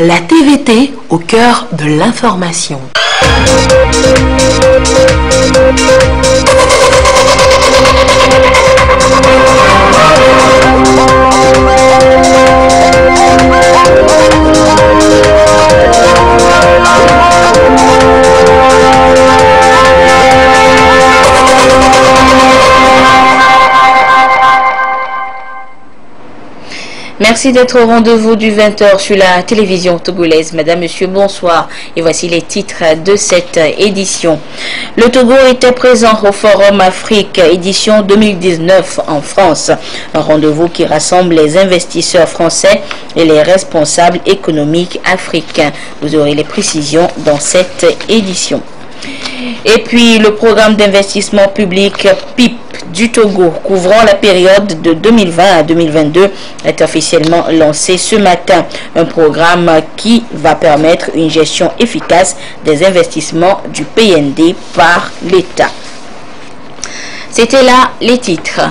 La TVT au cœur de l'information. Merci d'être au rendez-vous du 20h sur la télévision togolaise. Madame, Monsieur, bonsoir. Et voici les titres de cette édition. Le Togo était présent au Forum Afrique édition 2019 en France. Un rendez-vous qui rassemble les investisseurs français et les responsables économiques africains. Vous aurez les précisions dans cette édition. Et puis le programme d'investissement public PIP du Togo couvrant la période de 2020 à 2022 est officiellement lancé ce matin. Un programme qui va permettre une gestion efficace des investissements du PND par l'État. C'était là les titres.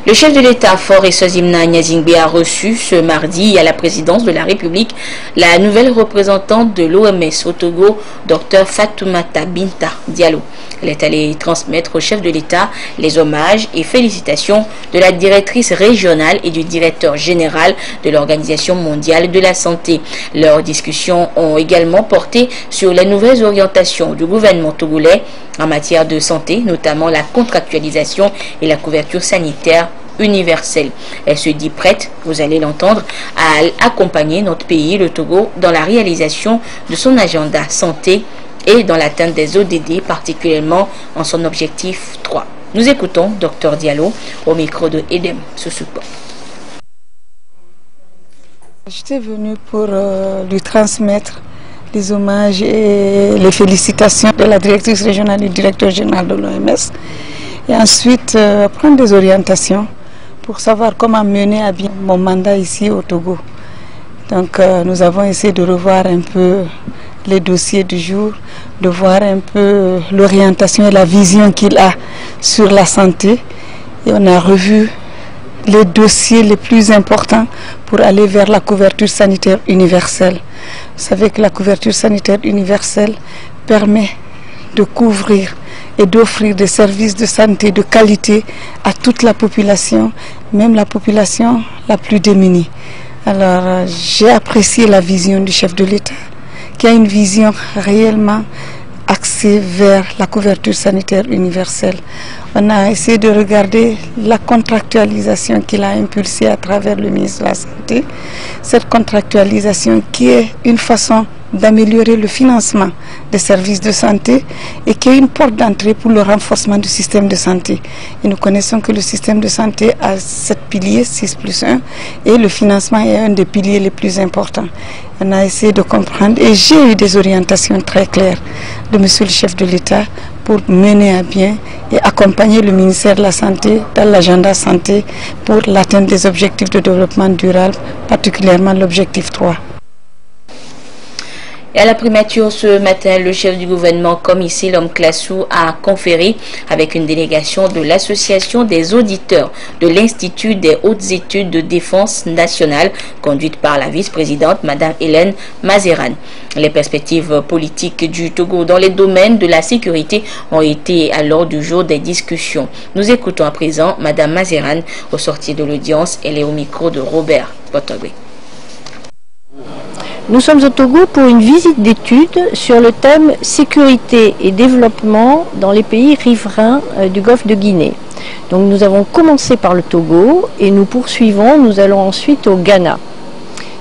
Le chef de l'État, Faure Eswazimna Gnazingbe, a reçu ce mardi à la présidence de la République la nouvelle représentante de l'OMS au Togo, Dr Fatoumata Binta Diallo. Elle est allée transmettre au chef de l'État les hommages et félicitations de la directrice régionale et du directeur général de l'Organisation mondiale de la santé. Leurs discussions ont également porté sur les nouvelles orientations du gouvernement togolais en matière de santé, notamment la contractualisation et la couverture sanitaire universelle. Elle se dit prête, vous allez l'entendre, à accompagner notre pays, le Togo, dans la réalisation de son agenda santé et dans l'atteinte des ODD, particulièrement en son objectif 3. Nous écoutons Dr Diallo au micro de Edem Sousoupo. J'étais venue pour lui transmettre les hommages et les félicitations de la directrice régionale et du directeur général de l'OMS et ensuite prendre des orientations pour savoir comment mener à bien mon mandat ici au Togo. Donc nous avons essayé de revoir un peu les dossiers du jour, de voir un peu l'orientation et la vision qu'il a sur la santé et on a revu les dossiers les plus importants pour aller vers la couverture sanitaire universelle. Vous savez que la couverture sanitaire universelle permet de couvrir et d'offrir des services de santé de qualité à toute la population, même la population la plus démunie. Alors j'ai apprécié la vision du chef de l'État qui a une vision réellement axée vers la couverture sanitaire universelle. On a essayé de regarder la contractualisation qu'il a impulsée à travers le ministre de la Santé. Cette contractualisation qui est une façon d'améliorer le financement des services de santé et qui est une porte d'entrée pour le renforcement du système de santé. Et nous connaissons que le système de santé a 7 piliers, 6+1, et le financement est un des piliers les plus importants. On a essayé de comprendre et j'ai eu des orientations très claires de monsieur le chef de l'État pour mener à bien et accompagner le ministère de la Santé dans l'agenda santé pour l'atteinte des objectifs de développement durable, particulièrement l'objectif 3. Et à la primature ce matin, le chef du gouvernement, comme ici l'homme Classou, a conféré avec une délégation de l'association des auditeurs de l'Institut des hautes études de défense nationale, conduite par la vice-présidente Madame Hélène Mazeran. Les perspectives politiques du Togo dans les domaines de la sécurité ont été à l'ordre du jour des discussions. Nous écoutons à présent Madame Mazeran au sortir de l'audience. Elle est au micro de Robert Botogwe. Nous sommes au Togo pour une visite d'études sur le thème sécurité et développement dans les pays riverains du golfe de Guinée. Donc nous avons commencé par le Togo et nous poursuivons, nous allons ensuite au Ghana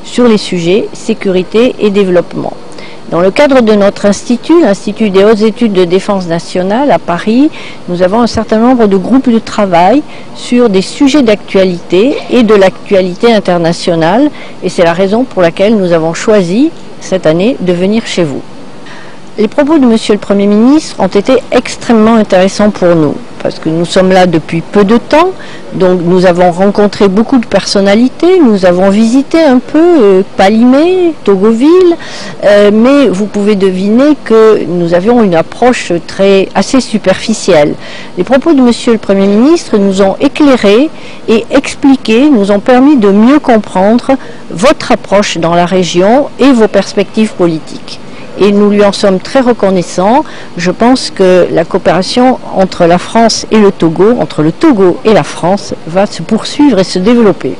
sur les sujets sécurité et développement. Dans le cadre de notre institut, l'Institut des hautes études de défense nationale à Paris, nous avons un certain nombre de groupes de travail sur des sujets d'actualité et de l'actualité internationale. Et c'est la raison pour laquelle nous avons choisi cette année de venir chez vous. Les propos de Monsieur le Premier ministre ont été extrêmement intéressants pour nous, parce que nous sommes là depuis peu de temps. Donc nous avons rencontré beaucoup de personnalités, nous avons visité un peu Palimé, Togoville, mais vous pouvez deviner que nous avions une approche assez superficielle. Les propos de Monsieur le Premier ministre nous ont éclairés et expliqués, nous ont permis de mieux comprendre votre approche dans la région et vos perspectives politiques. Et nous lui en sommes très reconnaissants. Je pense que la coopération entre la France et le Togo, entre le Togo et la France, va se poursuivre et se développer.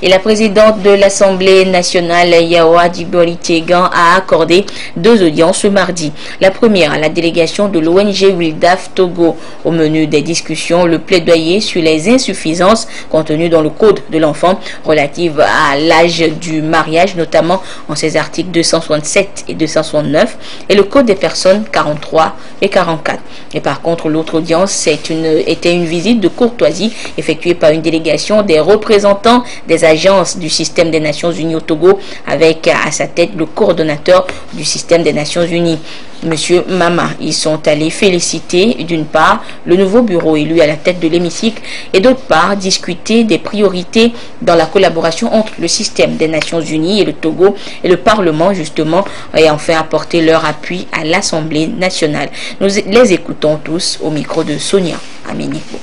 Et la présidente de l'Assemblée nationale, Yaoua Dibori-Tegan, a accordé 2 audiences ce mardi. La première à la délégation de l'ONG Wildaf Togo. Au menu des discussions, le plaidoyer sur les insuffisances contenues dans le Code de l'enfant relative à l'âge du mariage, notamment en ses articles 267 et 269, et le Code des personnes 43 et 44. Et par contre, l'autre audience était une visite de courtoisie effectuée par une délégation des représentants des agence du système des Nations Unies au Togo, avec à sa tête le coordonnateur du système des Nations Unies, Monsieur Mama. Ils sont allés féliciter d'une part le nouveau bureau élu à la tête de l'hémicycle et d'autre part discuter des priorités dans la collaboration entre le système des Nations Unies et le Togo et le Parlement justement, et enfin apporter leur appui à l'Assemblée nationale. Nous les écoutons tous au micro de Sonia Aménico.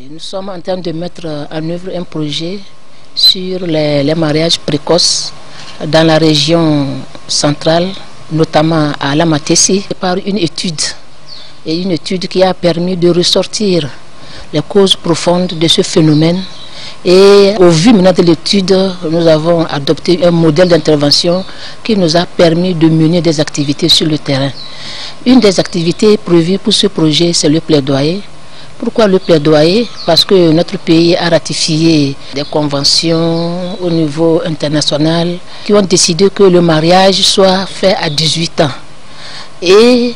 Nous sommes en train de mettre en œuvre un projet sur les mariages précoces dans la région centrale, notamment à Lamatessi, par une étude qui a permis de ressortir les causes profondes de ce phénomène. Et au vu maintenant de l'étude, nous avons adopté un modèle d'intervention qui nous a permis de mener des activités sur le terrain. Une des activités prévues pour ce projet, c'est le plaidoyer. Pourquoi le plaidoyer? Parce que notre pays a ratifié des conventions au niveau international qui ont décidé que le mariage soit fait à 18 ans. Et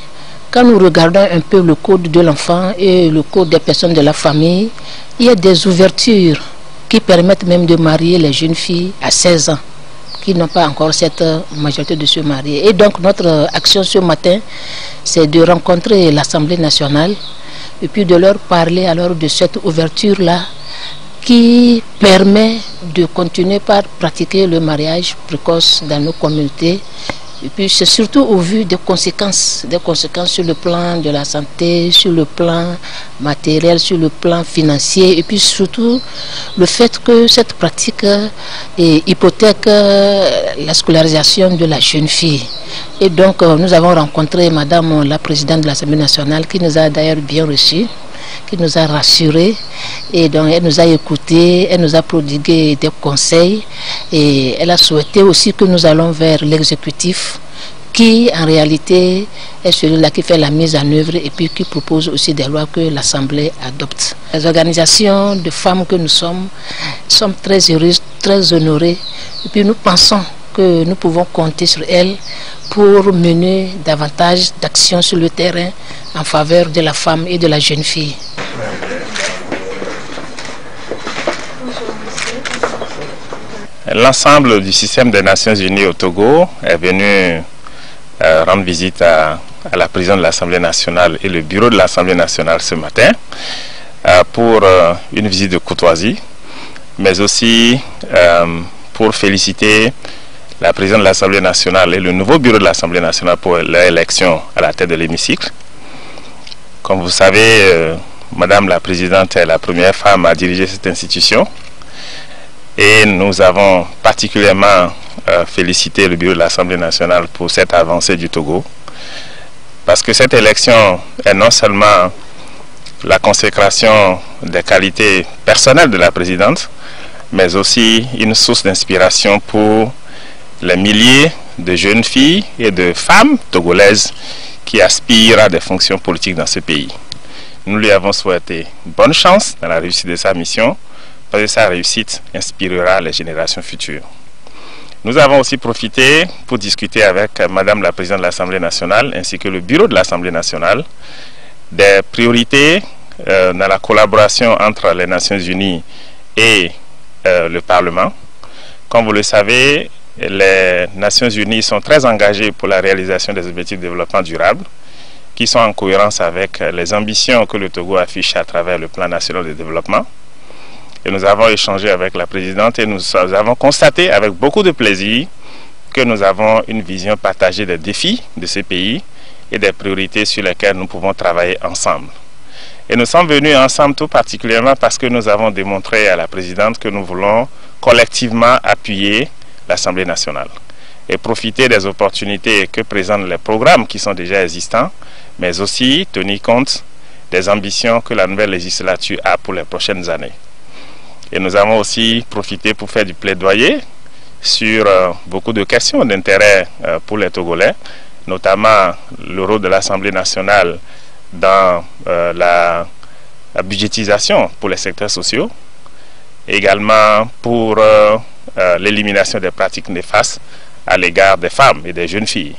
quand nous regardons un peu le code de l'enfant et le code des personnes de la famille, il y a des ouvertures qui permettent même de marier les jeunes filles à 16 ans, qui n'ont pas encore cette majorité de se marier. Et donc notre action ce matin, c'est de rencontrer l'Assemblée nationale et puis de leur parler alors de cette ouverture-là qui permet de continuer par pratiquer le mariage précoce dans nos communautés. Et puis c'est surtout au vu des conséquences sur le plan de la santé, sur le plan matériel, sur le plan financier, et puis surtout le fait que cette pratique hypothèque la scolarisation de la jeune fille. Et donc nous avons rencontré Madame la Présidente de l'Assemblée nationale qui nous a d'ailleurs bien reçus, qui nous a rassurés, et donc elle nous a écoutés, elle nous a prodigué des conseils et elle a souhaité aussi que nous allons vers l'exécutif qui en réalité est celui-là qui fait la mise en œuvre et puis qui propose aussi des lois que l'Assemblée adopte. Les organisations de femmes que nous sommes très heureuses, très honorées, et puis nous pensons que nous pouvons compter sur elles pour mener davantage d'actions sur le terrain en faveur de la femme et de la jeune fille. L'ensemble du système des Nations Unies au Togo est venu rendre visite à la présidente de l'Assemblée nationale et le bureau de l'Assemblée nationale ce matin pour une visite de courtoisie, mais aussi pour féliciter la présidente de l'Assemblée nationale et le nouveau bureau de l'Assemblée nationale pour l'élection à la tête de l'hémicycle. Comme vous savez, Madame la Présidente est la première femme à diriger cette institution et nous avons particulièrement félicité le bureau de l'Assemblée nationale pour cette avancée du Togo, parce que cette élection est non seulement la consécration des qualités personnelles de la Présidente, mais aussi une source d'inspiration pour les milliers de jeunes filles et de femmes togolaises qui aspirent à des fonctions politiques dans ce pays. Nous lui avons souhaité bonne chance dans la réussite de sa mission, parce que sa réussite inspirera les générations futures. Nous avons aussi profité pour discuter avec Madame la Présidente de l'Assemblée nationale ainsi que le bureau de l'Assemblée nationale des priorités dans la collaboration entre les Nations Unies et le Parlement. Comme vous le savez, les Nations Unies sont très engagées pour la réalisation des objectifs de développement durable, qui sont en cohérence avec les ambitions que le Togo affiche à travers le plan national de développement. Et nous avons échangé avec la présidente et nous avons constaté avec beaucoup de plaisir que nous avons une vision partagée des défis de ces pays et des priorités sur lesquelles nous pouvons travailler ensemble. Et nous sommes venus ensemble tout particulièrement parce que nous avons démontré à la présidente que nous voulons collectivement appuyer l'Assemblée nationale et profiter des opportunités que présentent les programmes qui sont déjà existants, mais aussi tenir compte des ambitions que la nouvelle législature a pour les prochaines années. Et nous avons aussi profité pour faire du plaidoyer sur beaucoup de questions d'intérêt pour les Togolais, notamment le rôle de l'Assemblée nationale dans la budgétisation pour les secteurs sociaux, également pour l'élimination des pratiques néfastes à l'égard des femmes et des jeunes filles.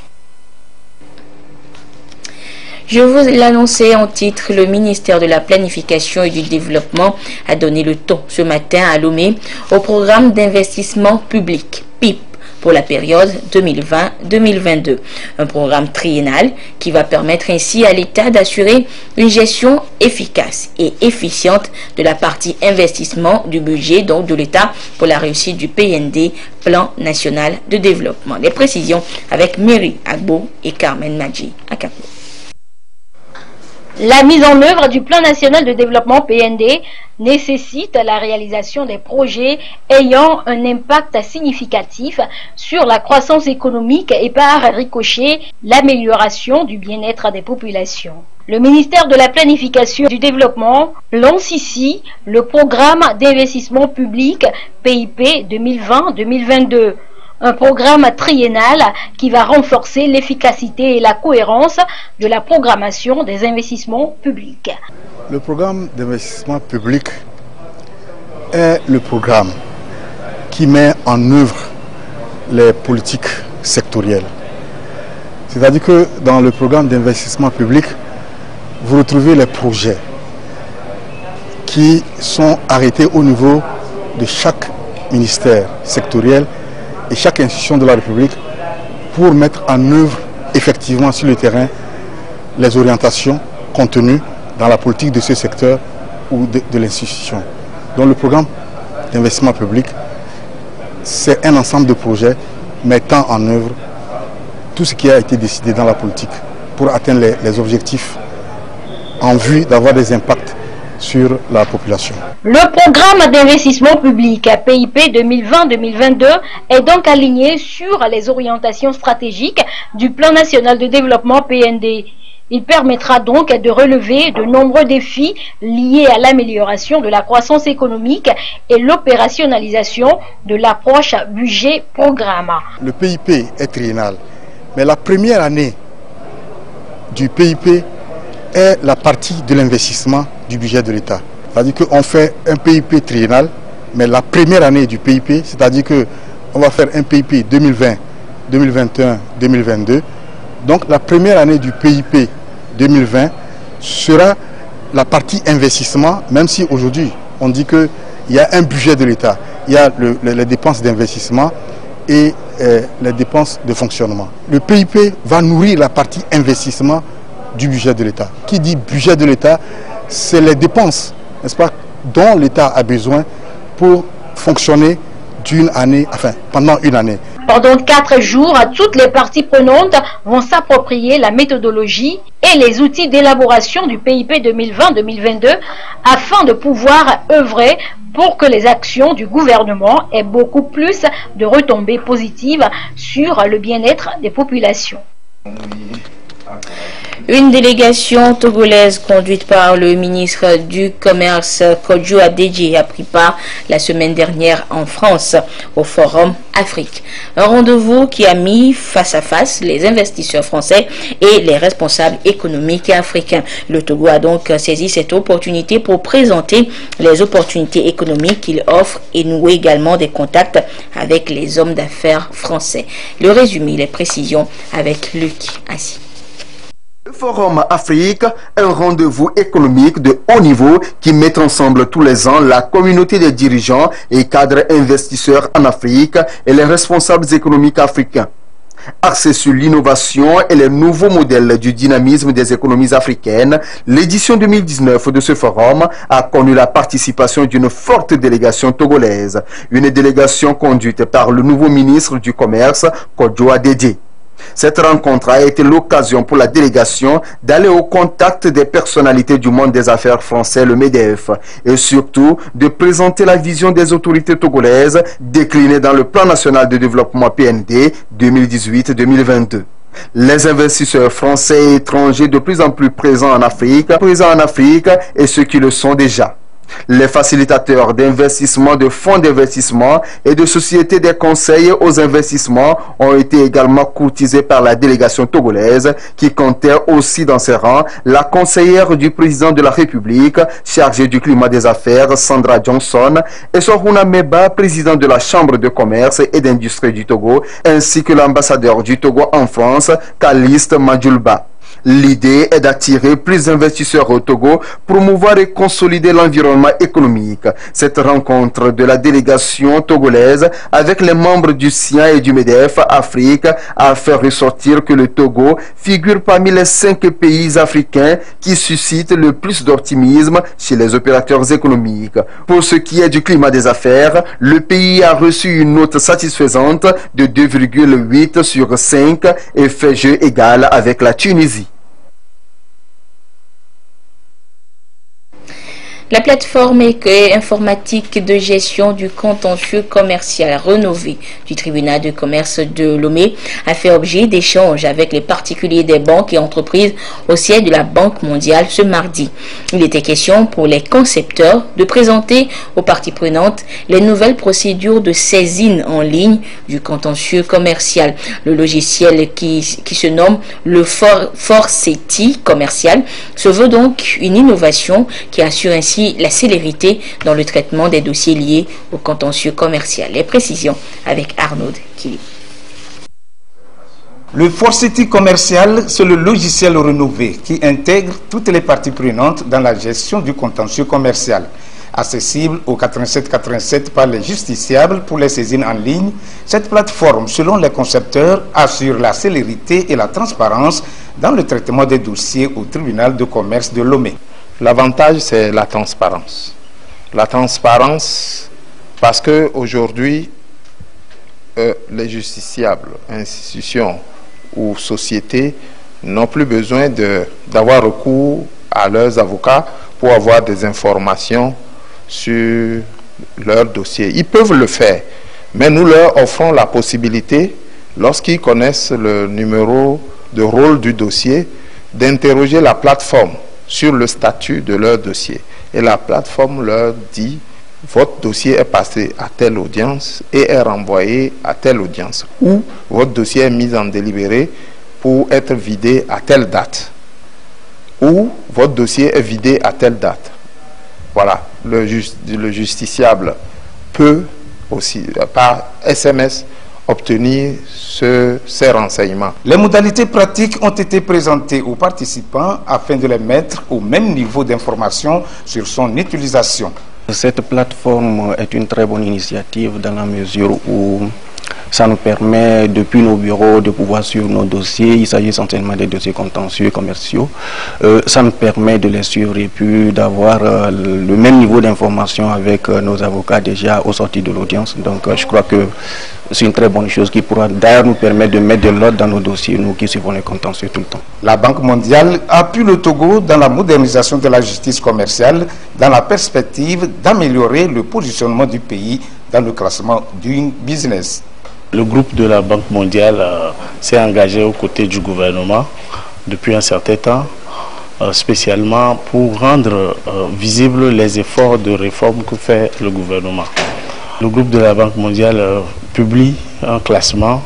Je vous l'annonçais en titre, le ministère de la Planification et du Développement a donné le ton ce matin à Lomé au programme d'investissement public, PIP, pour la période 2020-2022. Un programme triennal qui va permettre ainsi à l'État d'assurer une gestion efficace et efficiente de la partie investissement du budget donc de l'État pour la réussite du PND, Plan National de Développement. Les précisions avec Mary Agbo et Carmen Madji Akapo. La mise en œuvre du Plan national de développement PND nécessite la réalisation des projets ayant un impact significatif sur la croissance économique et par ricochet l'amélioration du bien-être des populations. Le ministère de la Planification et du Développement lance ici le programme d'investissement public PIP 2020-2022. Un programme triennal qui va renforcer l'efficacité et la cohérence de la programmation des investissements publics. Le programme d'investissement public est le programme qui met en œuvre les politiques sectorielles. C'est-à-dire que dans le programme d'investissement public, vous retrouvez les projets qui sont arrêtés au niveau de chaque ministère sectoriel et chaque institution de la République pour mettre en œuvre effectivement sur le terrain les orientations contenues dans la politique de ce secteur ou de l'institution. Donc le programme d'investissement public, c'est un ensemble de projets mettant en œuvre tout ce qui a été décidé dans la politique pour atteindre les objectifs en vue d'avoir des impacts sur la population. Le programme d'investissement public PIP 2020-2022 est donc aligné sur les orientations stratégiques du Plan national de développement PND. Il permettra donc de relever de nombreux défis liés à l'amélioration de la croissance économique et l'opérationnalisation de l'approche budget-programme. Le PIP est triennal, mais la première année du PIP est la partie de l'investissement du budget de l'État. C'est-à-dire qu'on fait un PIP triennal, mais la première année du PIP, c'est-à-dire qu'on va faire un PIP 2020, 2021, 2022. Donc la première année du PIP 2020 sera la partie investissement, même si aujourd'hui on dit qu'il y a un budget de l'État, il y a les dépenses d'investissement et les dépenses de fonctionnement. Le PIP va nourrir la partie investissement du budget de l'État. Qui dit budget de l'État, c'est les dépenses, n'est-ce pas, dont l'État a besoin pour fonctionner pendant une année. Pendant 4 jours, toutes les parties prenantes vont s'approprier la méthodologie et les outils d'élaboration du PIP 2020-2022 afin de pouvoir œuvrer pour que les actions du gouvernement aient beaucoup plus de retombées positives sur le bien-être des populations. Une délégation togolaise conduite par le ministre du Commerce Kodjo Adedji a pris part la semaine dernière en France au Forum Afrique. Un rendez-vous qui a mis face à face les investisseurs français et les responsables économiques africains. Le Togo a donc saisi cette opportunité pour présenter les opportunités économiques qu'il offre et nouer également des contacts avec les hommes d'affaires français. Le résumé, les précisions avec Luc Assi. Le Forum Afrique, un rendez-vous économique de haut niveau qui met ensemble tous les ans la communauté des dirigeants et cadres investisseurs en Afrique et les responsables économiques africains. Axé sur l'innovation et les nouveaux modèles du dynamisme des économies africaines, l'édition 2019 de ce forum a connu la participation d'une forte délégation togolaise, une délégation conduite par le nouveau ministre du Commerce, Kodjo Adédé. Cette rencontre a été l'occasion pour la délégation d'aller au contact des personnalités du monde des affaires français, le MEDEF, et surtout de présenter la vision des autorités togolaises déclinée dans le plan national de développement PND 2018-2022. Les investisseurs français et étrangers de plus en plus présents en Afrique et ceux qui le sont déjà. Les facilitateurs d'investissement, de fonds d'investissement et de sociétés des conseils aux investissements ont été également courtisés par la délégation togolaise qui comptait aussi dans ses rangs la conseillère du président de la République chargée du climat des affaires, Sandra Johnson, et Soruna Meba, président de la Chambre de commerce et d'industrie du Togo, ainsi que l'ambassadeur du Togo en France, Caliste Madjulba. L'idée est d'attirer plus d'investisseurs au Togo, promouvoir et consolider l'environnement économique. Cette rencontre de la délégation togolaise avec les membres du SIAN et du MEDEF Afrique a fait ressortir que le Togo figure parmi les 5 pays africains qui suscitent le plus d'optimisme chez les opérateurs économiques. Pour ce qui est du climat des affaires, le pays a reçu une note satisfaisante de 2,8 sur 5 et fait jeu égal avec la Tunisie. La plateforme informatique de gestion du contentieux commercial rénovée du tribunal de commerce de Lomé a fait objet d'échanges avec les particuliers des banques et entreprises au siège de la Banque mondiale ce mardi. Il était question pour les concepteurs de présenter aux parties prenantes les nouvelles procédures de saisine en ligne du contentieux commercial. Le logiciel qui se nomme le Forseti commercial se veut donc une innovation qui assure ainsi la célérité dans le traitement des dossiers liés au contentieux commercial. Les précisions avec Arnaud Kili. Le Forseti commercial, c'est le logiciel rénové qui intègre toutes les parties prenantes dans la gestion du contentieux commercial. Accessible au 8787 par les justiciables pour les saisines en ligne, cette plateforme, selon les concepteurs, assure la célérité et la transparence dans le traitement des dossiers au tribunal de commerce de Lomé. L'avantage, c'est la transparence. La transparence, parce qu'aujourd'hui, les justiciables, institutions ou sociétés n'ont plus besoin d'avoir recours à leurs avocats pour avoir des informations sur leur dossier. Ils peuvent le faire, mais nous leur offrons la possibilité, lorsqu'ils connaissent le numéro de rôle du dossier, d'interroger la plateforme sur le statut de leur dossier. Et la plateforme leur dit, votre dossier est passé à telle audience et est renvoyé à telle audience. Ou votre dossier est mis en délibéré pour être vidé à telle date. Ou votre dossier est vidé à telle date. Voilà, le justiciable peut aussi, par SMS, obtenir ces renseignements. Les modalités pratiques ont été présentées aux participants afin de les mettre au même niveau d'information sur son utilisation. Cette plateforme est une très bonne initiative dans la mesure où ça nous permet, depuis nos bureaux, de pouvoir suivre nos dossiers. Il s'agit essentiellement des dossiers contentieux commerciaux. Ça nous permet de les suivre et puis d'avoir le même niveau d'information avec nos avocats déjà au sortir de l'audience. Donc je crois que c'est une très bonne chose qui pourra d'ailleurs nous permettre de mettre de l'ordre dans nos dossiers, nous qui suivons les contentieux tout le temps. La Banque mondiale appuie le Togo dans la modernisation de la justice commerciale dans la perspective d'améliorer le positionnement du pays dans le classement Doing Business. Le groupe de la Banque mondiale s'est engagé aux côtés du gouvernement depuis un certain temps, spécialement pour rendre visibles les efforts de réforme que fait le gouvernement. Le groupe de la Banque mondiale publie un classement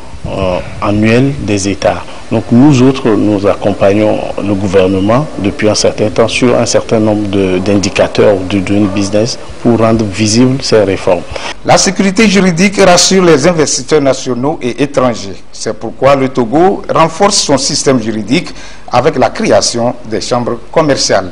annuel des États. Donc nous autres, nous accompagnons le gouvernement depuis un certain temps sur un certain nombre d'indicateurs du doing business pour rendre visibles ces réformes. La sécurité juridique rassure les investisseurs nationaux et étrangers. C'est pourquoi le Togo renforce son système juridique avec la création des chambres commerciales.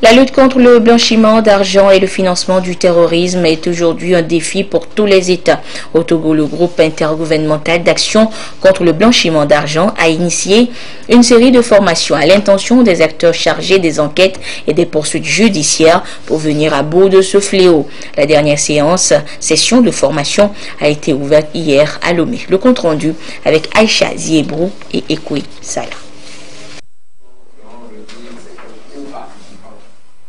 La lutte contre le blanchiment d'argent et le financement du terrorisme est aujourd'hui un défi pour tous les États. Au Togo, le groupe intergouvernemental d'action contre le blanchiment d'argent a initié une série de formations à l'intention des acteurs chargés des enquêtes et des poursuites judiciaires pour venir à bout de ce fléau. La dernière session de formation a été ouverte hier à Lomé. Le compte rendu avec Aïcha Ziebrou et Ekoui Salah.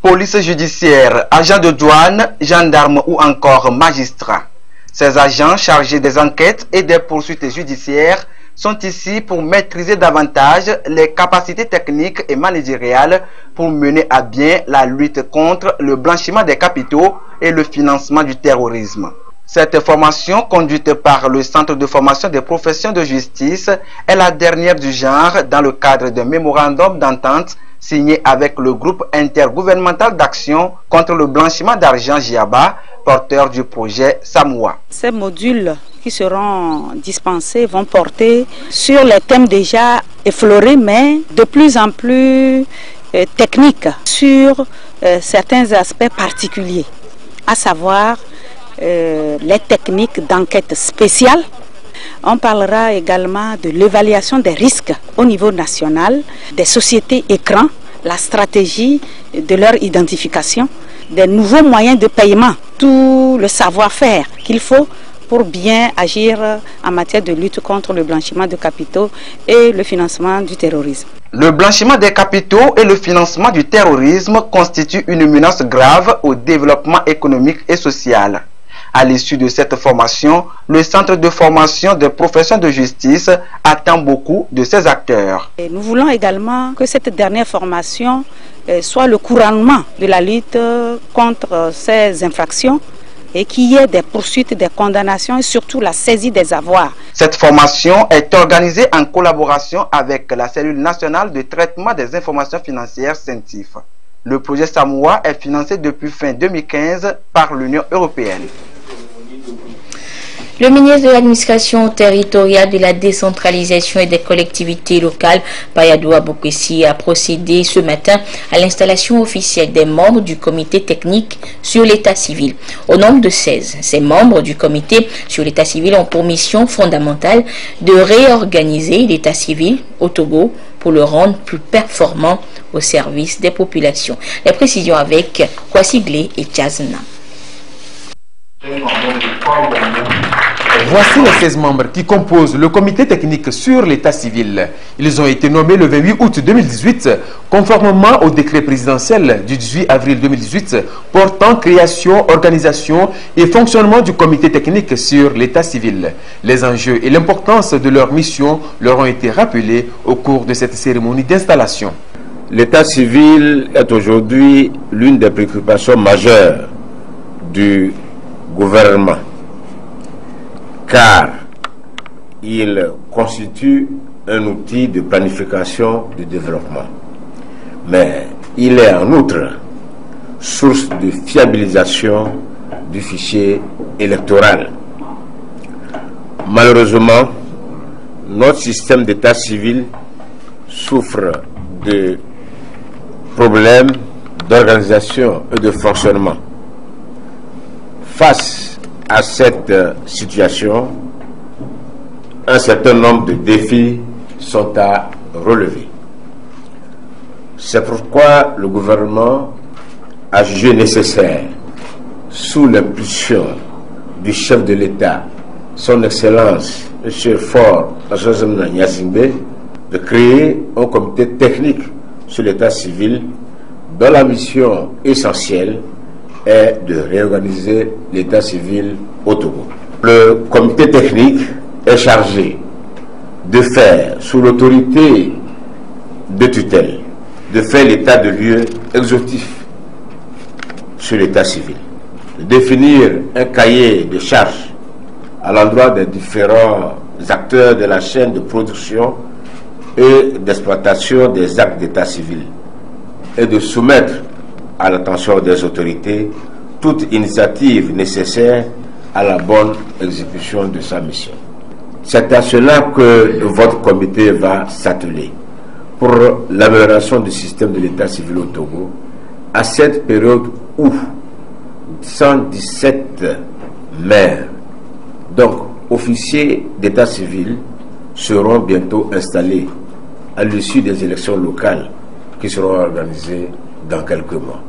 Police judiciaire, agents de douane, gendarmes ou encore magistrats. Ces agents chargés des enquêtes et des poursuites judiciaires sont ici pour maîtriser davantage les capacités techniques et managériales pour mener à bien la lutte contre le blanchiment des capitaux et le financement du terrorisme. Cette formation, conduite par le Centre de formation des professions de justice, est la dernière du genre dans le cadre d'un mémorandum d'entente signé avec le groupe intergouvernemental d'action contre le blanchiment d'argent GIABA, porteur du projet Samoa. Ces modules qui seront dispensés vont porter sur les thèmes déjà effleurés, mais de plus en plus techniques, sur certains aspects particuliers, à savoir les techniques d'enquête spéciale. On parlera également de l'évaluation des risques au niveau national, des sociétés écrans, la stratégie de leur identification, des nouveaux moyens de paiement, tout le savoir-faire qu'il faut pour bien agir en matière de lutte contre le blanchiment de capitaux et le financement du terrorisme. Le blanchiment des capitaux et le financement du terrorisme constituent une menace grave au développement économique et social. À l'issue de cette formation, le Centre de formation des professions de justice attend beaucoup de ses acteurs. Et nous voulons également que cette dernière formation soit le couronnement de la lutte contre ces infractions et qu'il y ait des poursuites, des condamnations et surtout la saisie des avoirs. Cette formation est organisée en collaboration avec la cellule nationale de traitement des informations financières CENTIF. Le projet Samoa est financé depuis fin 2015 par l'Union européenne. Le ministre de l'administration territoriale, de la décentralisation et des collectivités locales, Payadou Aboukessi, a procédé ce matin à l'installation officielle des membres du comité technique sur l'état civil. Au nombre de 16, ces membres du comité sur l'état civil ont pour mission fondamentale de réorganiser l'état civil au Togo pour le rendre plus performant au service des populations. Les précisions avec Kwasiglé et Tchazna. Voici les 16 membres qui composent le comité technique sur l'état civil. Ils ont été nommés le 28 août 2018, conformément au décret présidentiel du 18 avril 2018 portant création, organisation et fonctionnement du comité technique sur l'état civil. Les enjeux et l'importance de leur mission leur ont été rappelés au cours de cette cérémonie d'installation. L'état civil est aujourd'hui l'une des préoccupations majeures du gouvernement, car il constitue un outil de planification du développement. Mais il est en outre source de fiabilisation du fichier électoral. Malheureusement, notre système d'état civil souffre de problèmes d'organisation et de fonctionnement. Face à cette situation, un certain nombre de défis sont à relever. C'est pourquoi le gouvernement a jugé nécessaire, sous l'impulsion du chef de l'État, son Excellence M. Faure Nyasingbe, de créer un comité technique sur l'état civil dont la mission essentielle est de réorganiser l'état civil au Togo. Le comité technique est chargé de faire, sous l'autorité de tutelle, de faire l'état de lieu exhaustif sur l'état civil, de définir un cahier de charges à l'endroit des différents acteurs de la chaîne de production et d'exploitation des actes d'état civil et de soumettre à l'attention des autorités toute initiative nécessaire à la bonne exécution de sa mission. C'est à cela que votre comité va s'atteler pour l'amélioration du système de l'état civil au Togo à cette période où 117 maires, donc officiers d'état civil, seront bientôt installés à l'issue des élections locales qui seront organisées dans quelques mois.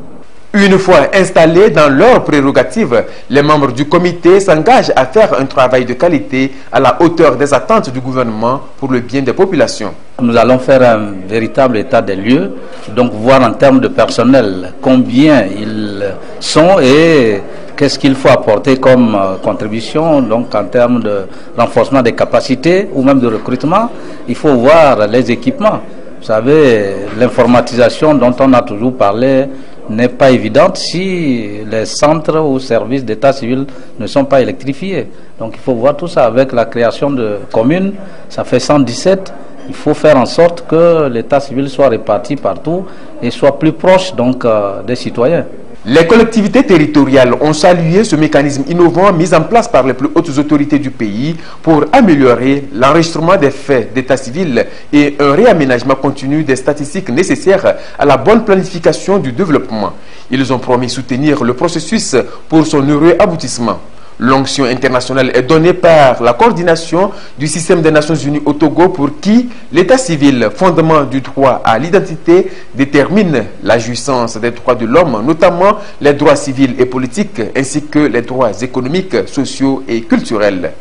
Une fois installés dans leurs prérogatives, les membres du comité s'engagent à faire un travail de qualité à la hauteur des attentes du gouvernement pour le bien des populations. Nous allons faire un véritable état des lieux, donc voir en termes de personnel combien ils sont et qu'est-ce qu'il faut apporter comme contribution, donc en termes de renforcement des capacités ou même de recrutement. Il faut voir les équipements. Vous savez, l'informatisation dont on a toujours parlé n'est pas évidente si les centres ou services d'état civil ne sont pas électrifiés. Donc il faut voir tout ça avec la création de communes, ça fait 117. Il faut faire en sorte que l'état civil soit réparti partout et soit plus proche donc des citoyens. Les collectivités territoriales ont salué ce mécanisme innovant mis en place par les plus hautes autorités du pays pour améliorer l'enregistrement des faits d'état civil et un réaménagement continu des statistiques nécessaires à la bonne planification du développement. Ils ont promis soutenir le processus pour son heureux aboutissement. L'onction internationale est donnée par la coordination du système des Nations Unies au Togo pour qui l'état civil, fondement du droit à l'identité, détermine la jouissance des droits de l'homme, notamment les droits civils et politiques, ainsi que les droits économiques, sociaux et culturels.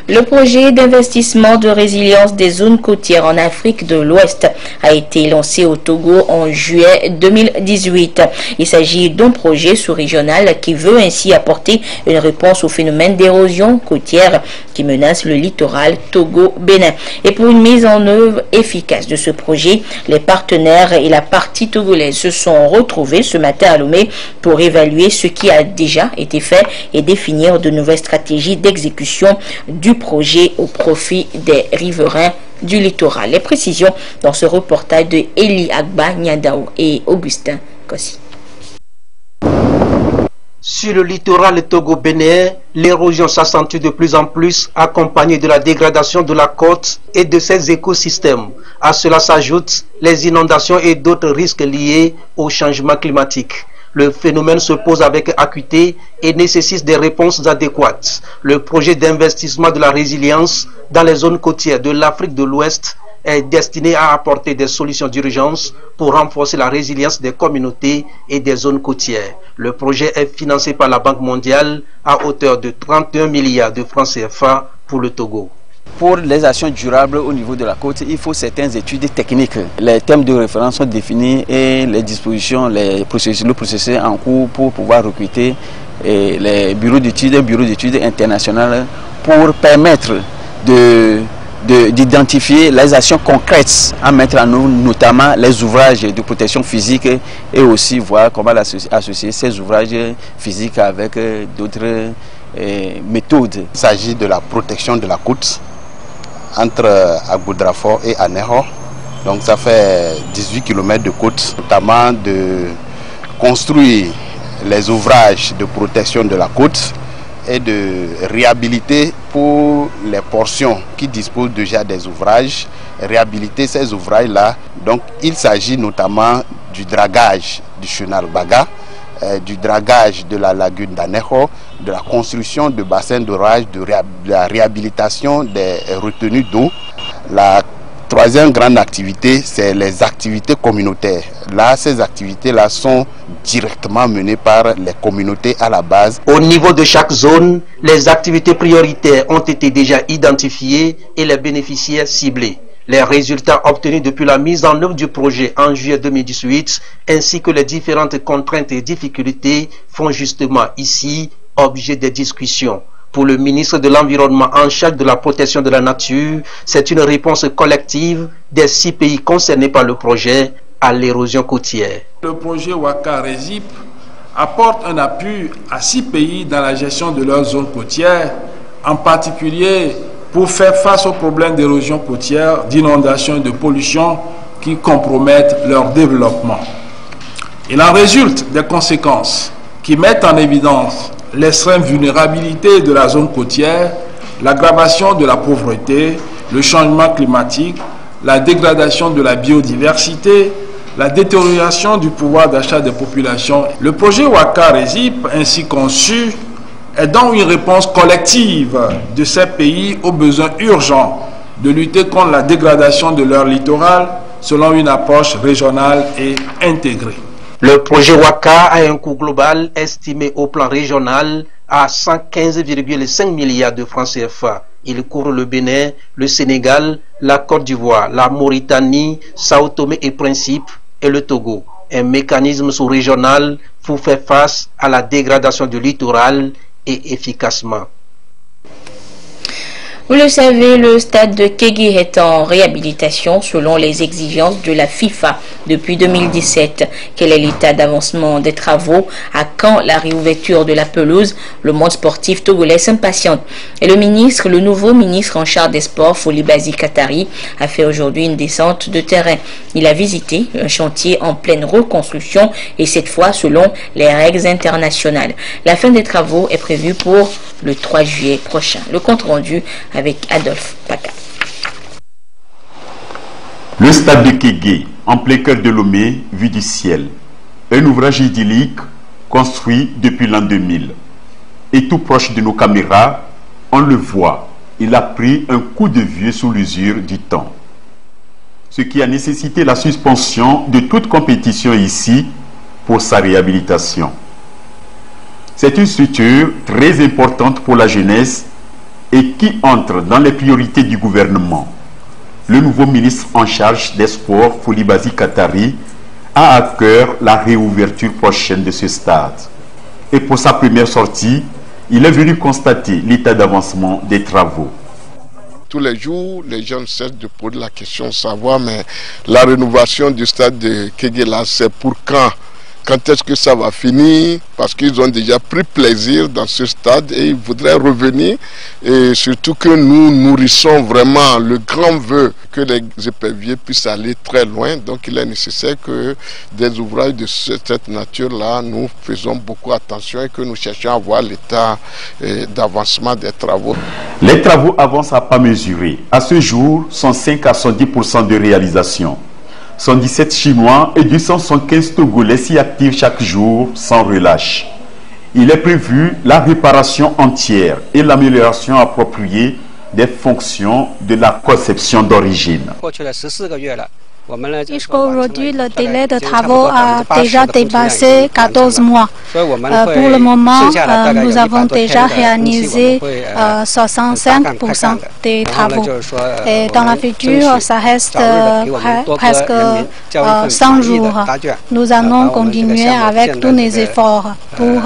Le projet d'investissement de résilience des zones côtières en Afrique de l'Ouest a été lancé au Togo en juillet 2018. Il s'agit d'un projet sous-régional qui veut ainsi apporter une réponse au phénomène d'érosion côtière qui menace le littoral Togo-Bénin. Et pour une mise en œuvre efficace de ce projet, les partenaires et la partie togolaise se sont retrouvés ce matin à Lomé pour évaluer ce qui a déjà été fait et définir de nouvelles stratégies d'exécution du projet au profit des riverains du littoral. Les précisions dans ce reportage de Eli Agba Nyandao et Augustin Kossi. Sur le littoral togo-bénin, l'érosion s'accentue de plus en plus, accompagnée de la dégradation de la côte et de ses écosystèmes. À cela s'ajoutent les inondations et d'autres risques liés au changement climatique. Le phénomène se pose avec acuité et nécessite des réponses adéquates. Le projet d'investissement de la résilience dans les zones côtières de l'Afrique de l'Ouest est destiné à apporter des solutions d'urgence pour renforcer la résilience des communautés et des zones côtières. Le projet est financé par la Banque mondiale à hauteur de 31 milliards de francs CFA pour le Togo. Pour les actions durables au niveau de la côte, il faut certaines études techniques. Les thèmes de référence sont définis et les dispositions, le processus en cours pour pouvoir recruter les bureaux d'études internationales pour permettre d'identifier les actions concrètes à mettre en œuvre, notamment les ouvrages de protection physique et aussi voir comment associer ces ouvrages physiques avec d'autres méthodes. Il s'agit de la protection de la côte entre Agoudrafort et Aného. Donc ça fait 18 km de côte, notamment de construire les ouvrages de protection de la côte et de réhabiliter pour les portions qui disposent déjà des ouvrages, réhabiliter ces ouvrages-là. Donc il s'agit notamment du dragage du chenal Baga, du dragage de la lagune d'Aného, de la construction de bassins d'orage, de la réhabilitation des retenues d'eau. La troisième grande activité, c'est les activités communautaires. Là, ces activités-là sont directement menées par les communautés à la base. Au niveau de chaque zone, les activités prioritaires ont été déjà identifiées et les bénéficiaires ciblés. Les résultats obtenus depuis la mise en œuvre du projet en juillet 2018 ainsi que les différentes contraintes et difficultés font justement ici objet des discussions. Pour le ministre de l'Environnement en charge de la protection de la nature, c'est une réponse collective des 6 pays concernés par le projet à l'érosion côtière. Le projet Ouaka Résip apporte un appui à 6 pays dans la gestion de leurs zones côtières, en particulier pour faire face aux problèmes d'érosion côtière, d'inondation et de pollution qui compromettent leur développement. Il en résulte des conséquences qui mettent en évidence l'extrême vulnérabilité de la zone côtière, l'aggravation de la pauvreté, le changement climatique, la dégradation de la biodiversité, la détérioration du pouvoir d'achat des populations. Le projet Ouaka-RESIP, ainsi conçu, est donc une réponse collective de ces pays aux besoins urgents de lutter contre la dégradation de leur littoral selon une approche régionale et intégrée. Le projet Ouaka a un coût global estimé au plan régional à 115,5 milliards de francs CFA. Il couvre le Bénin, le Sénégal, la Côte d'Ivoire, la Mauritanie, Sao Tomé et Principe et le Togo. Un mécanisme sous-régional pour faire face à la dégradation du littoral et efficacement. Vous le savez, le stade de Kégué est en réhabilitation selon les exigences de la FIFA depuis 2017. Quel est l'état d'avancement des travaux? À quand la réouverture de la pelouse? Le monde sportif togolais s'impatiente. Et le nouveau ministre en charge des sports, Folibazi Katari, a fait aujourd'hui une descente de terrain. Il a visité un chantier en pleine reconstruction et cette fois selon les règles internationales. La fin des travaux est prévue pour le 3 juillet prochain. Le compte rendu avec Adolphe Paca. Le stade de Kégué, en plein cœur de Lomé, vu du ciel. Un ouvrage idyllique construit depuis l'an 2000. Et tout proche de nos caméras, on le voit, il a pris un coup de vieux sous l'usure du temps. Ce qui a nécessité la suspension de toute compétition ici pour sa réhabilitation. C'est une structure très importante pour la jeunesse et qui entre dans les priorités du gouvernement. Le nouveau ministre en charge des sports, Folibazi Katari, a à cœur la réouverture prochaine de ce stade. Et pour sa première sortie, il est venu constater l'état d'avancement des travaux. Tous les jours, les gens cessent de poser la question de savoir, mais la rénovation du stade de Kégué, là, c'est pour quand? Quand est-ce que ça va finir? Parce qu'ils ont déjà pris plaisir dans ce stade et ils voudraient revenir. Et surtout que nous nourrissons vraiment le grand vœu que les éperviers puissent aller très loin. Donc il est nécessaire que des ouvrages de cette nature-là, nous faisons beaucoup attention et que nous cherchions à voir l'état d'avancement des travaux. Les travaux avancent à pas mesurés. À ce jour, sont 5 à 110% de réalisation. 117 Chinois et 275 Togolais s'y activent chaque jour sans relâche. Il est prévu la réparation entière et l'amélioration appropriée des fonctions de la conception d'origine. Jusqu'à aujourd'hui, le délai de travaux a déjà dépassé 14 mois. Pour le moment, nous avons déjà réalisé 65% des travaux. Et dans la future, ça reste presque 100 jours. Nous allons continuer avec tous nos efforts pour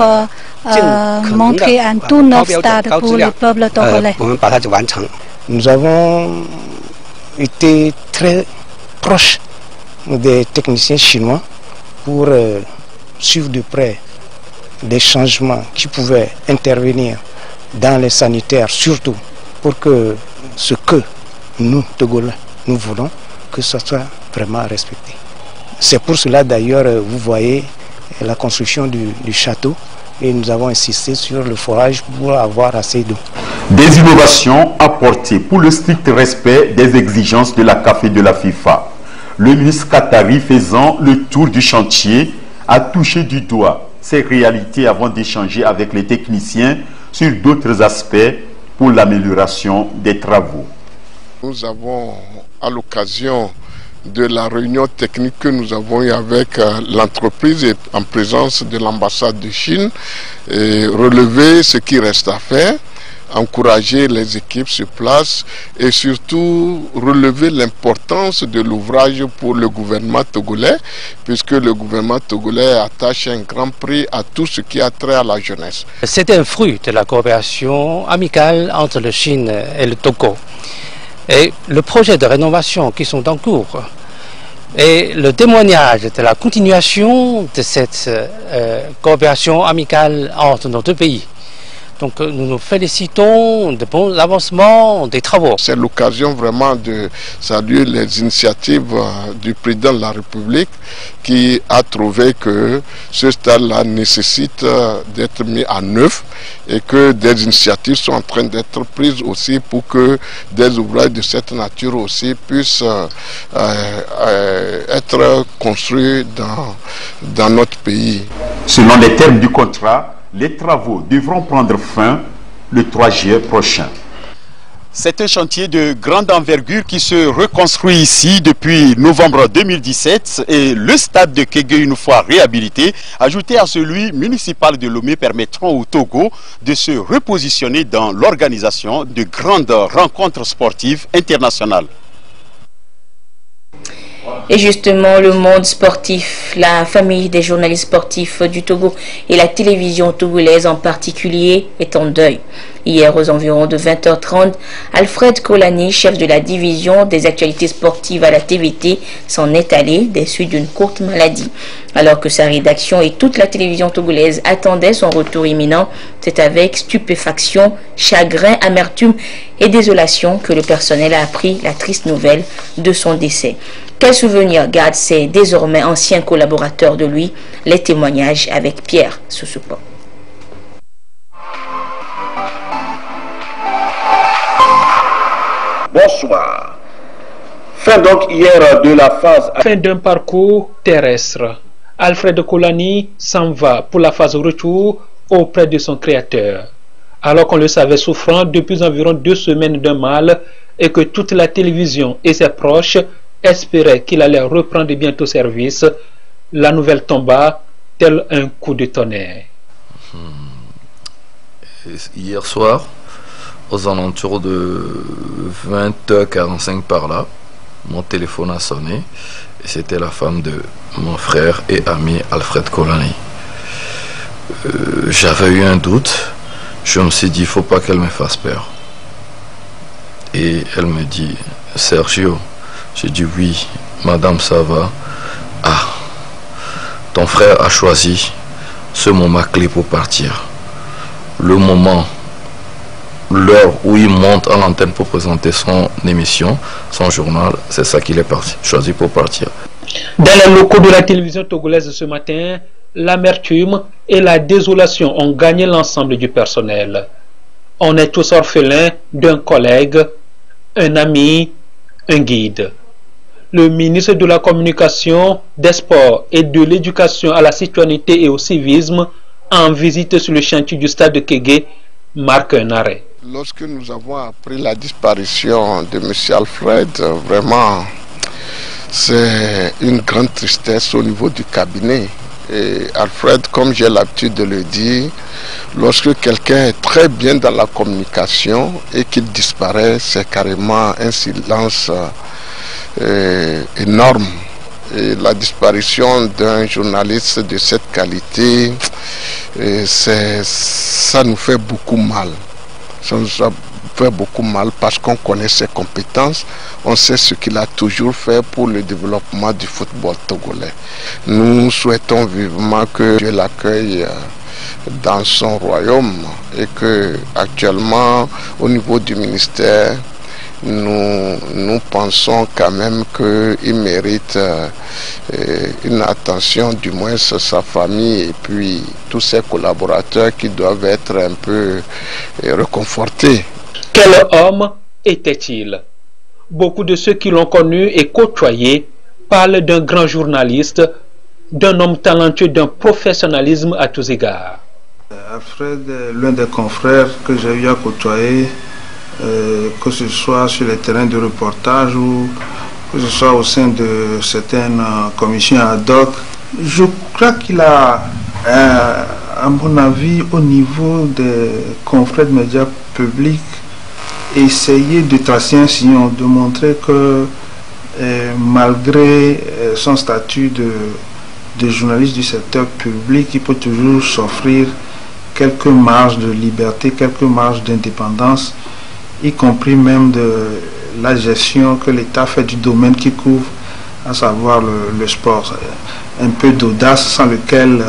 montrer un tout neuf stade pour le peuple togolais. Nous avons été très proche des techniciens chinois pour suivre de près des changements qui pouvaient intervenir dans les sanitaires, surtout pour que ce que nous, Togolais, nous voulons, que ce soit vraiment respecté. C'est pour cela d'ailleurs, vous voyez la construction du château et nous avons insisté sur le forage pour avoir assez d'eau. Des innovations apportées pour le strict respect des exigences de la CAF et de la FIFA. Le ministre Katari, faisant le tour du chantier, a touché du doigt ces réalités avant d'échanger avec les techniciens sur d'autres aspects pour l'amélioration des travaux. Nous avons, à l'occasion de la réunion technique que nous avons eue avec l'entreprise et en présence de l'ambassade de Chine, relevé ce qui reste à faire, encourager les équipes sur place et surtout relever l'importance de l'ouvrage pour le gouvernement togolais, puisque le gouvernement togolais attache un grand prix à tout ce qui a trait à la jeunesse. C'est un fruit de la coopération amicale entre la Chine et le Togo. Et le projet de rénovation qui sont en cours Et le témoignage de la continuation de cette coopération amicale entre nos deux pays. Donc nous nous félicitons de bons avancements des travaux. C'est l'occasion vraiment de saluer les initiatives du président de la République qui a trouvé que ce stade-là nécessite d'être mis en œuvre et que des initiatives sont en train d'être prises aussi pour que des ouvrages de cette nature aussi puissent être construits dans notre pays. Selon les termes du contrat, les travaux devront prendre fin le 3 juillet prochain. C'est un chantier de grande envergure qui se reconstruit ici depuis novembre 2017 et le stade de Kégué, une fois réhabilité, ajouté à celui municipal de Lomé, permettront au Togo de se repositionner dans l'organisation de grandes rencontres sportives internationales. Et justement, le monde sportif, la famille des journalistes sportifs du Togo et la télévision togolaise en particulier est en deuil. Hier, aux environs de 20h30, Alfred Kolani, chef de la division des actualités sportives à la TVT, s'en est allé des suites d'une courte maladie. Alors que sa rédaction et toute la télévision togolaise attendaient son retour imminent, c'est avec stupéfaction, chagrin, amertume et désolation que le personnel a appris la triste nouvelle de son décès. Quel souvenir gardent ces désormais anciens collaborateurs de lui? Les témoignages avec Pierre Soussoupo. Bonsoir. Fin donc hier de la phase... Fin d'un parcours terrestre. Alfred Kolani s'en va pour la phase retour auprès de son créateur. Alors qu'on le savait souffrant depuis environ 2 semaines d'un mal et que toute la télévision et ses proches espéraient qu'il allait reprendre bientôt service, la nouvelle tomba tel un coup de tonnerre. Hier soir, aux alentours de 20h45 par là, mon téléphone a sonné et c'était la femme de mon frère et ami Alfred Kolani. J'avais eu un doute, je me suis dit il ne faut pas qu'elle me fasse peur. Et elle me dit Sergio, j'ai dit oui, madame ça va. Ah, ton frère a choisi ce moment clé pour partir. Le moment, l'heure où il monte à l'antenne pour présenter son émission, son journal, c'est ça qu'il est choisi pour partir. Dans les locaux de la télévision togolaise ce matin, l'amertume et la désolation ont gagné l'ensemble du personnel. On est tous orphelins d'un collègue, un ami, un guide. Le ministre de la Communication, des Sports et de l'Éducation à la citoyenneté et au civisme, en visite sur le chantier du stade de Kégué, marque un arrêt. Lorsque nous avons appris la disparition de M. Alfred, vraiment, c'est une grande tristesse au niveau du cabinet. Et Alfred, comme j'ai l'habitude de le dire, lorsque quelqu'un est très bien dans la communication et qu'il disparaît, c'est carrément un silence énorme. Et la disparition d'un journaliste de cette qualité, ça nous fait beaucoup mal. Ça nous fait beaucoup mal parce qu'on connaît ses compétences, on sait ce qu'il a toujours fait pour le développement du football togolais. Nous souhaitons vivement que Dieu l'accueille dans son royaume et que actuellement au niveau du ministère, nous pensons quand même qu'il mérite une attention, du moins sa famille et puis tous ses collaborateurs qui doivent être un peu réconfortés. Quel homme était-il? Beaucoup de ceux qui l'ont connu et côtoyé parlent d'un grand journaliste, d'un homme talentueux, d'un professionnalisme à tous égards. Alfred est l'un des confrères que j'ai eu à côtoyer, que ce soit sur les terrains de reportage ou que ce soit au sein de certaines commissions ad hoc. Je crois qu'il a, à mon avis, au niveau des confrères de médias publics, essayé de tracer un sillon, de montrer que malgré son statut de journaliste du secteur public, il peut toujours s'offrir quelques marges de liberté, quelques marges d'indépendance, y compris même de la gestion que l'État fait du domaine qui couvre, à savoir le sport. Un peu d'audace sans lequel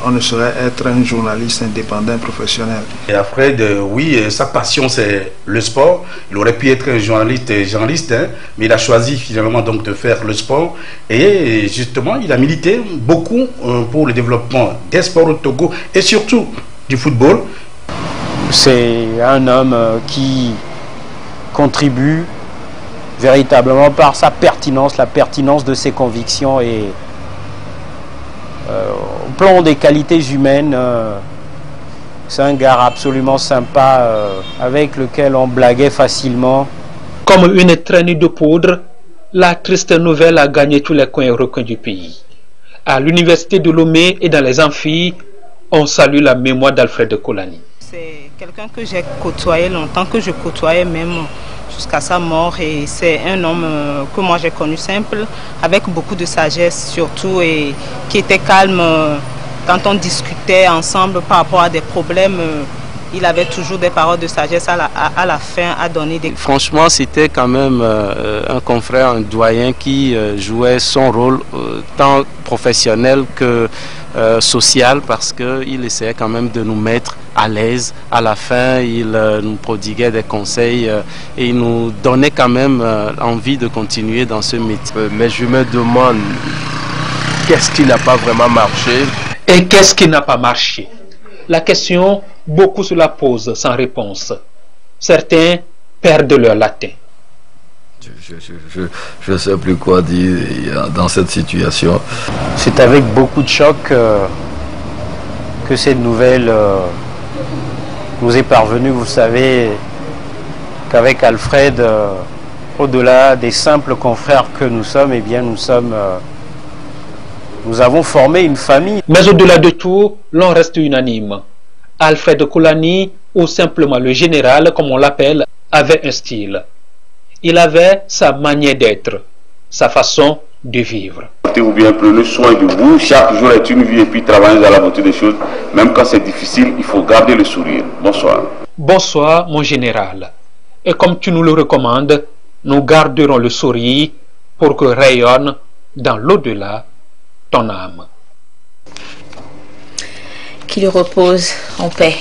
on ne saurait être un journaliste indépendant professionnel. Et après, oui, sa passion c'est le sport. Il aurait pu être journaliste, hein, mais il a choisi finalement donc de faire le sport. Et justement, il a milité beaucoup pour le développement des sports au Togo et surtout du football. C'est un homme qui contribue véritablement par sa pertinence, la pertinence de ses convictions et au plan des qualités humaines, c'est un gars absolument sympa avec lequel on blaguait facilement. Comme une traînée de poudre, la triste nouvelle a gagné tous les coins et recoins du pays. À l'université de Lomé et dans les amphis, on salue la mémoire d'Alfred Kolani. C'est quelqu'un que j'ai côtoyé longtemps, que je côtoyais même jusqu'à sa mort, et c'est un homme que moi j'ai connu simple, avec beaucoup de sagesse surtout, et qui était calme quand on discutait ensemble par rapport à des problèmes. Il avait toujours des paroles de sagesse à la fin à donner des... Franchement, c'était quand même un confrère, un doyen qui jouait son rôle tant professionnel que social, parce qu'il essayait quand même de nous mettre à l'aise. À la fin, il nous prodiguait des conseils et il nous donnait quand même envie de continuer dans ce métier. Mais je me demande, qu'est-ce qui n'a pas vraiment marché? Et qu'est-ce qui n'a pas marché? La question, beaucoup se la posent sans réponse. Certains perdent leur latin. Je ne sais plus quoi dire dans cette situation. C'est avec beaucoup de choc que cette nouvelle nous est parvenue. Vous savez qu'avec Alfred, au-delà des simples confrères que nous sommes, eh bien nous avons formé une famille. Mais au-delà de tout, l'on reste unanime. Alfred Kolani, ou simplement le général, comme on l'appelle, avait un style. Il avait sa manière d'être, sa façon de vivre. Ou bien prenez soin de vous, chaque jour est une vie et puis travaillez dans la beauté des choses. Même quand c'est difficile, il faut garder le sourire. Bonsoir. Bonsoir mon général. Et comme tu nous le recommandes, nous garderons le sourire pour que rayonne dans l'au-delà ton âme. Qu'il repose en paix.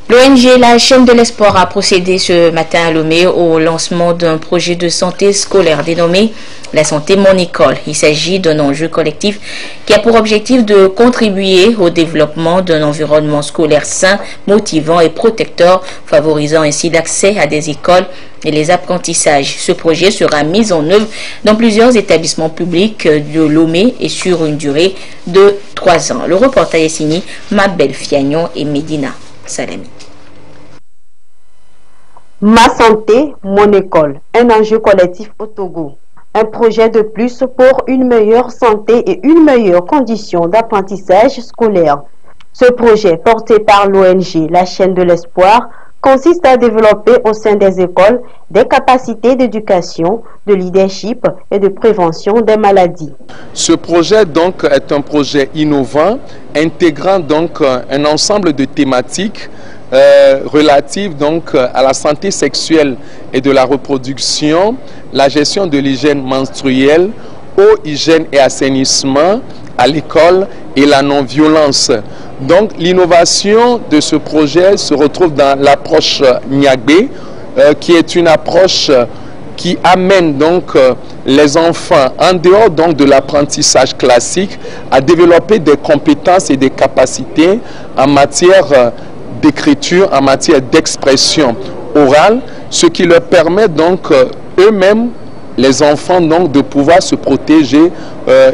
L'ONG La Chaîne de l'Espoir a procédé ce matin à Lomé au lancement d'un projet de santé scolaire dénommé La Santé Mon École. Il s'agit d'un enjeu collectif qui a pour objectif de contribuer au développement d'un environnement scolaire sain, motivant et protecteur, favorisant ainsi l'accès à des écoles et les apprentissages. Ce projet sera mis en œuvre dans plusieurs établissements publics de Lomé et sur une durée de 3 ans. Le reportage est signé Mabel Fiagnon et Medina Salami. Ma santé, mon école, un enjeu collectif au Togo. Un projet de plus pour une meilleure santé et une meilleure condition d'apprentissage scolaire. Ce projet, porté par l'ONG La Chaîne de l'Espoir, consiste à développer au sein des écoles des capacités d'éducation, de leadership et de prévention des maladies. Ce projet donc est un projet innovant, intégrant donc un ensemble de thématiques relatives donc à la santé sexuelle et de la reproduction, la gestion de l'hygiène menstruelle, eau, hygiène et assainissement à l'école et la non-violence. Donc l'innovation de ce projet se retrouve dans l'approche Niagbé, qui est une approche qui amène donc les enfants, en dehors donc de l'apprentissage classique, à développer des compétences et des capacités en matière d'écriture, en matière d'expression orale, ce qui leur permet donc eux-mêmes, les enfants, donc de pouvoir se protéger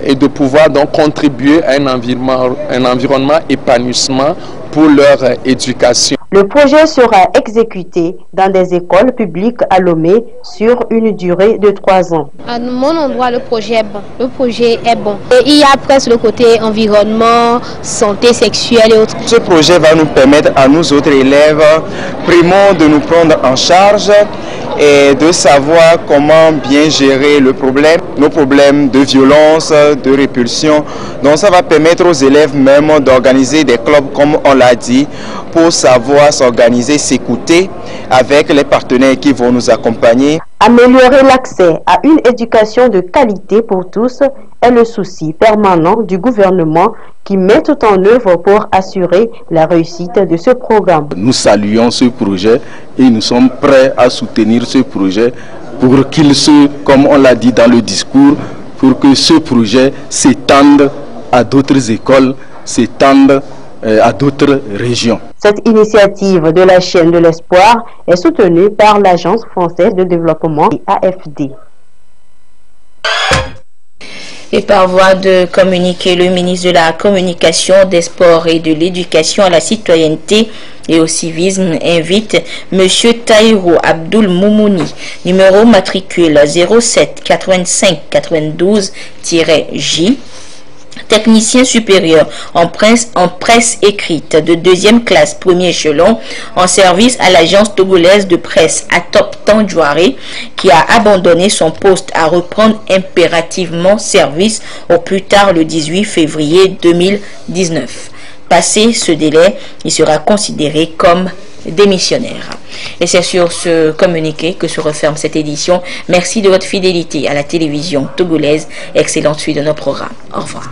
et de pouvoir donc contribuer à un environnement épanouissement pour leur éducation. Le projet sera exécuté dans des écoles publiques à Lomé sur une durée de 3 ans. À mon endroit, le projet est bon. Le projet est bon. Et il y a presque le côté environnement, santé sexuelle et autres. Ce projet va nous permettre à nous autres élèves, primo, de nous prendre en charge et de savoir comment bien gérer le problème, nos problèmes de violence, de répulsion. Donc ça va permettre aux élèves même d'organiser des clubs, comme on l'a dit, pour savoir s'organiser, s'écouter avec les partenaires qui vont nous accompagner. Améliorer l'accès à une éducation de qualité pour tous est le souci permanent du gouvernement qui met tout en œuvre pour assurer la réussite de ce programme. Nous saluons ce projet et nous sommes prêts à soutenir ce projet pour qu'il se, comme on l'a dit dans le discours, pour que ce projet s'étende à d'autres écoles, s'étende à d'autres régions. Cette initiative de la chaîne de l'espoir est soutenue par l'Agence française de développement et AFD. Et par voie de communiqué, le ministre de la Communication, des Sports et de l'Éducation à la citoyenneté et au civisme invite M. Taïro Abdoul Moumouni, numéro matricule 07 85 92-J, technicien supérieur en presse écrite de 2e classe, premier échelon, en service à l'agence togolaise de presse Atop Tandjouaré, qui a abandonné son poste à reprendre impérativement service au plus tard le 18 février 2019. Passé ce délai, il sera considéré comme démissionnaire. Et c'est sur ce communiqué que se referme cette édition. Merci de votre fidélité à la télévision togolaise. Excellente suite de nos programmes. Au revoir.